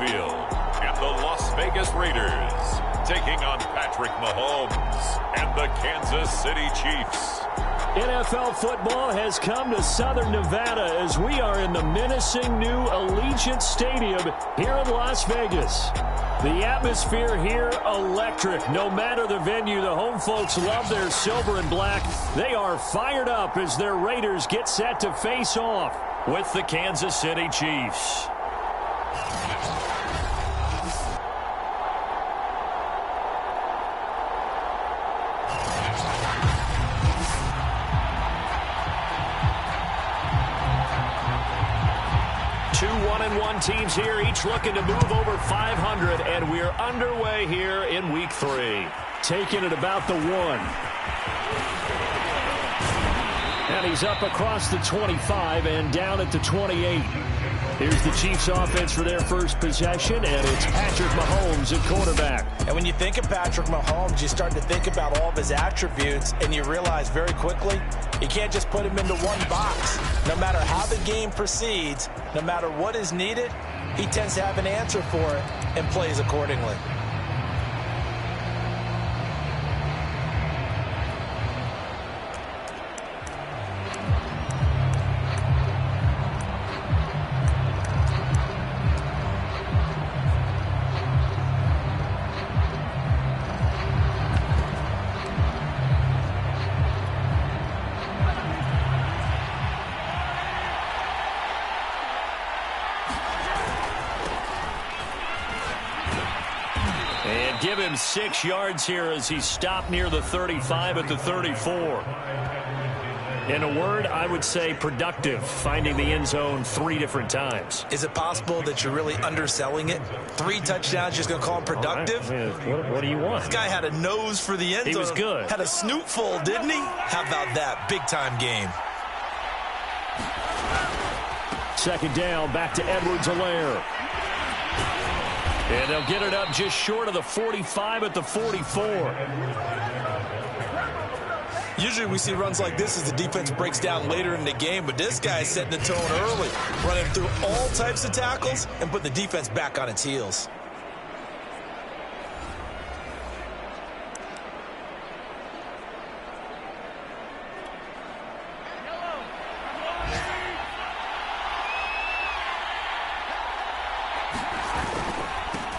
field. And the Las Vegas Raiders taking on Patrick Mahomes and the Kansas City Chiefs. NFL football has come to Southern Nevada as we are in the menacing new Allegiant Stadium here in Las Vegas. The atmosphere here, electric. No matter the venue, the home folks love their silver and black. They are fired up as their Raiders get set to face off with the Kansas City Chiefs. Two 1-1 teams here, each looking to move over 500, and we're underway here in Week 3. Taking it about the 1. And he's up across the 25 and down at the 28. Here's the Chiefs offense for their first possession, and it's Patrick Mahomes at quarterback. And when you think of Patrick Mahomes, you start to think about all of his attributes, and you realize very quickly, you can't just put him into one box. No matter how the game proceeds, no matter what is needed, he tends to have an answer for it and plays accordingly. Give him 6 yards here as he stopped near the 35 at the 34. In a word, I would say productive, finding the end zone 3 different times. Is it possible that you're really underselling it? 3 touchdowns, just going to call him productive? What do you want? This guy had a nose for the end zone. He was good. Had a snoot full, didn't he? How about that? Big-time game. Second down, back to Edwards-Helaire. And they'll get it up just short of the 45 at the 44. Usually we see runs like this as the defense breaks down later in the game, but this guy is setting the tone early, running through all types of tackles and putting the defense back on its heels.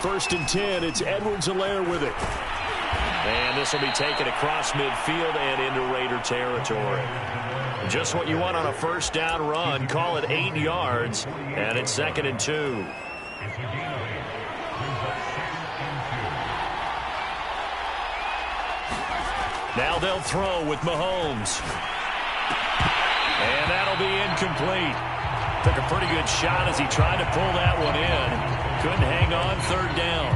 First and 10, it's Edwards-Helaire with it. And this will be taken across midfield and into Raider territory. Just what you want on a first down run. Call it 8 yards, and it's 2nd and 2. Now they'll throw with Mahomes. And that'll be incomplete. Took a pretty good shot as he tried to pull that one in. Couldn't hang on, 3rd down.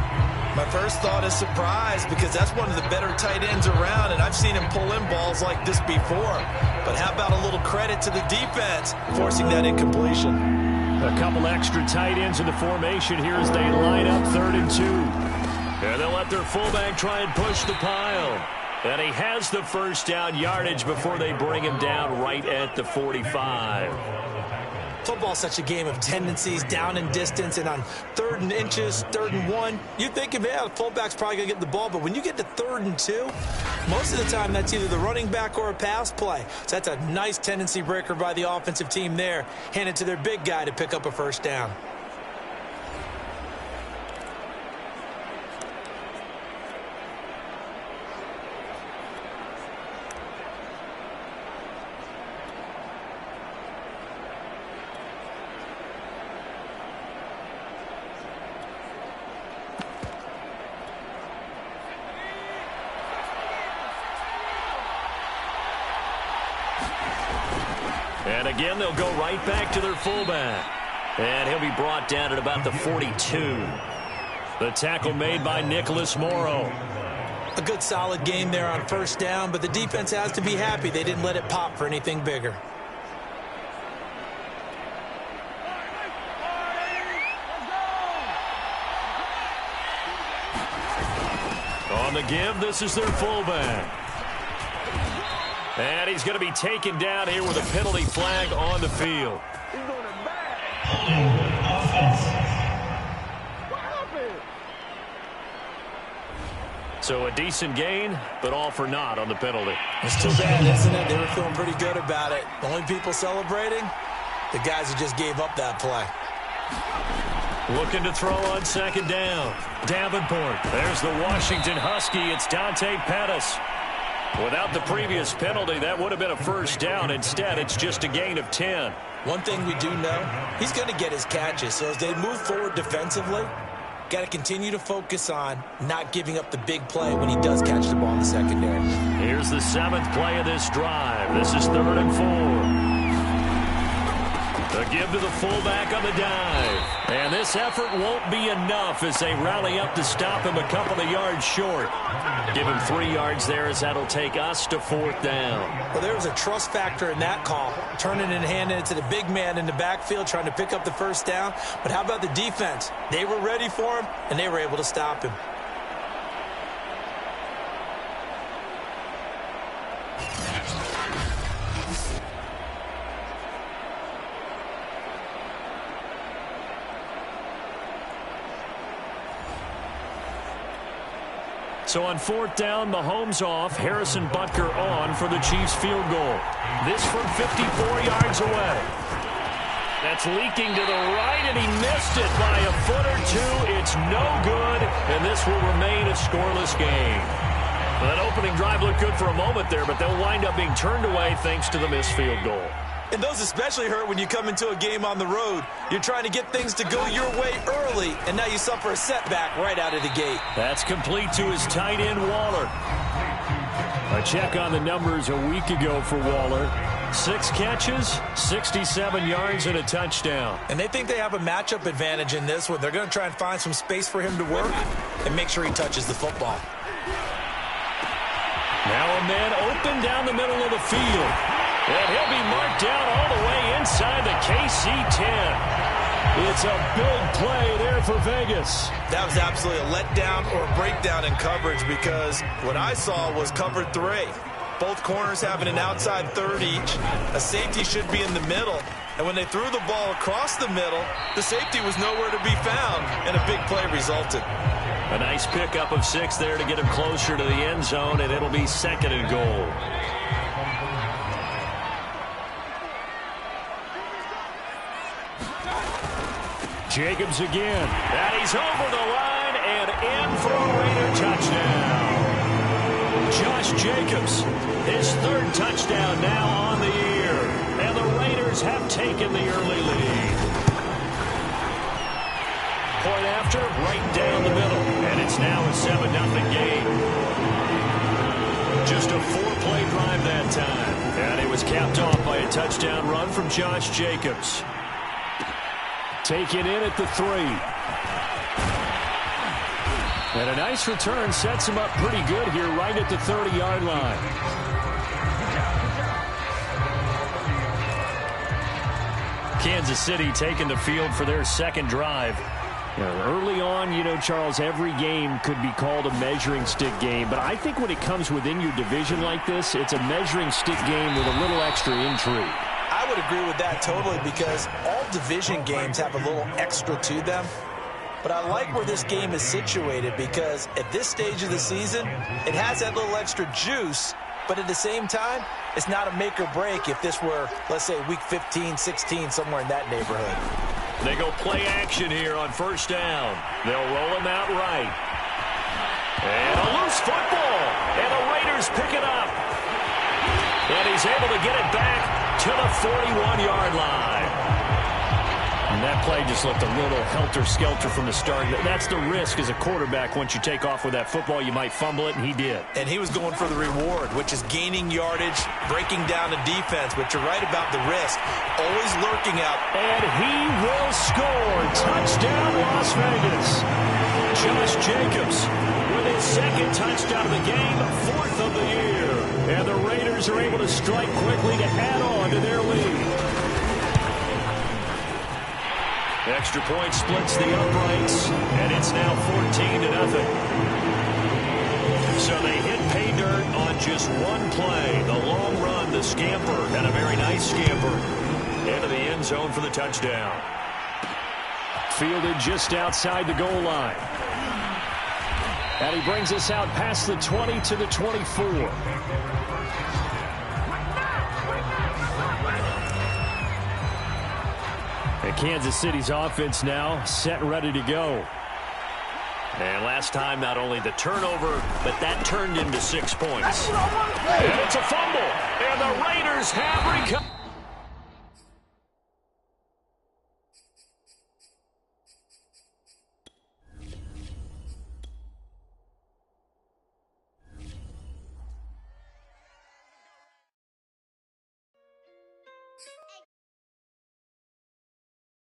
My first thought is surprise because that's one of the better tight ends around, and I've seen him pull in balls like this before. But how about a little credit to the defense forcing that incompletion? A couple extra tight ends in the formation here as they line up 3rd and 2. And they'll let their fullback try and push the pile. And he has the first down yardage before they bring him down right at the 45. Football's such a game of tendencies, down and distance, and on 3rd and inches, 3rd and 1, you think of, yeah, the fullback's probably going to get the ball, but when you get to 3rd and 2, most of the time that's either the running back or a pass play. So that's a nice tendency breaker by the offensive team there, handed to their big guy to pick up a first down. And again, they'll go right back to their fullback. And he'll be brought down at about the 42. The tackle made by Nicholas Morrow. A good solid game there on first down, but the defense has to be happy they didn't let it pop for anything bigger. On the give, this is their fullback. And he's going to be taken down here with a penalty flag on the field. So a decent gain, but all for naught on the penalty. It's too bad, isn't it? They were feeling pretty good about it. The only people celebrating, the guys who just gave up that play. Looking to throw on second down. Davenport. There's the Washington Husky. It's Dante Pettis. Without the previous penalty, that would have been a first down. Instead, it's just a gain of 10. One thing we do know, he's going to get his catches. So as they move forward defensively, got to continue to focus on not giving up the big play when he does catch the ball in the secondary. Here's the 7th play of this drive. This is 3rd and 4. The give to the fullback on the dive. And this effort won't be enough as they rally up to stop him a couple of yards short. Give him 3 yards there as that'll take us to 4th down. Well, there was a trust factor in that call. Turning and handing it to the big man in the backfield, trying to pick up the first down. But how about the defense? They were ready for him, and they were able to stop him. So on 4th down, Mahomes off, Harrison Butker on for the Chiefs field goal. This from 54 yards away. That's leaking to the right, and he missed it by a foot or two. It's no good, and this will remain a scoreless game. Well, that opening drive looked good for a moment there, but they'll wind up being turned away thanks to the missed field goal. And those especially hurt when you come into a game on the road. You're trying to get things to go your way early, and now you suffer a setback right out of the gate. That's complete to his tight end, Waller. A check on the numbers a week ago for Waller. 6 catches, 67 yards, and a touchdown. And they think they have a matchup advantage in this one. They're going to try and find some space for him to work and make sure he touches the football. Now a man open down the middle of the field. And he'll be marked down all the way inside the KC-10. It's a big play there for Vegas. That was absolutely a letdown or a breakdown in coverage because what I saw was cover 3. Both corners having an outside third each. A safety should be in the middle. And when they threw the ball across the middle, the safety was nowhere to be found, and a big play resulted. A nice pickup of 6 there to get him closer to the end zone, and it'll be 2nd and goal. Jacobs again. And he's over the line and in for a Raider touchdown. Josh Jacobs, his 3rd touchdown now on the year. And the Raiders have taken the early lead. Point after, right down the middle. And it's now a 7-0 game. Just a 4-play drive that time. And it was capped off by a touchdown run from Josh Jacobs. Taken in at the 3. And a nice return sets him up pretty good here right at the 30-yard line. Kansas City taking the field for their 2nd drive. Early on, you know, Charles, every game could be called a measuring stick game. But I think when it comes within your division like this, it's a measuring stick game with a little extra intrigue. I would agree with that totally because all division games have a little extra to them. But I like where this game is situated because at this stage of the season, it has that little extra juice. But at the same time, it's not a make or break if this were, let's say, week 15, 16, somewhere in that neighborhood. They go play action here on 1st down. They'll roll him out right. And a loose football. And the Raiders pick it up. And he's able to get it back to the 41-yard line. And that play just looked a little helter-skelter from the start. That's the risk as a quarterback. Once you take off with that football, you might fumble it, and he did. And he was going for the reward, which is gaining yardage, breaking down the defense. But you're right about the risk. Always lurking out. And he will score. Touchdown, Las Vegas. Josh Jacobs with his 2nd touchdown of the game, 4th of the year. And the Raiders are able to strike quickly to add on to their lead. Extra point splits the uprights, and it's now 14-0. So they hit pay dirt on just one play. The long run, the scamper, and a very nice scamper into the end zone for the touchdown. Fielded just outside the goal line. And he brings us out past the 20 to the 24. And Kansas City's offense now set and ready to go. And last time, not only the turnover, but that turned into 6 points. And it's a fumble. And the Raiders have recovered.